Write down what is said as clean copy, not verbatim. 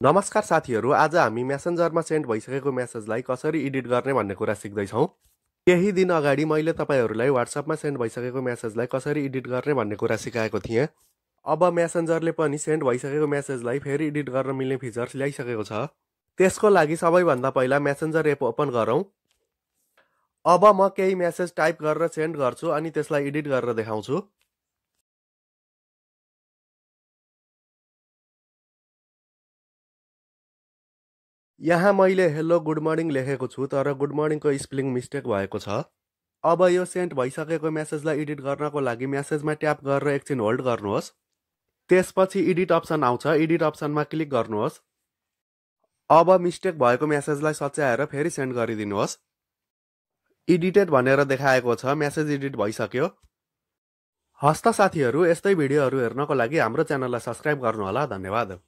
नमस्कार साथीहरू, आज हामी मेसेन्जरमा सेन्ड भइसकेको मेसेजलाई कसरी एडिट गर्ने भन्ने कुरा सिक्दैछौँ। केही दिन अगाडि मैले तपाईहरूलाई WhatsAppमा सेन्ड भइसकेको मेसेजलाई कसरी एडिट गर्ने भन्ने कुरा सिकाएको थिएँ। अब मेसेन्जरले पनि सेन्ड भइसकेको मेसेजलाई फेरि एडिट गर्न मिल्ने फिचर्स ल्याइसकेको छ। त्यसको लागि सबैभन्दा पहिला मेसेन्जर एप ओपन गरौँ। अब म केही मेसेज टाइप गरेर सेन्ड गर्छु अनि त्यसलाई एडिट गरेर देखाउँछु। यहाँ मैले हेलो गुड मर्निङ लेखेको छु, तर गुड मर्निङको स्पेलिङ मिस्टेक भएको छ। अब यो सेन्ड भइसकेको मेसेजलाई एडिट गर्नको लागि मेसेजमा ट्याप गरेर एकछिन होल्ड गर्नुहोस्। त्यसपछि एडिट अप्सन आउँछ, एडिट अप्सनमा क्लिक गर्नुहोस्। अब मिस्टेक भएको मेसेजलाई सच्याएर फेरि सेन्ड गरिदिनुहोस्। एडिटेड भनेर देखाएको छ, मेसेज एडिट भइसक्यो। हस्त साथीहरू, यस्तै भिडियोहरू हेर्नको लागि हाम्रो च्यानललाई सब्स्क्राइब गर्नुहोला। धन्यवाद।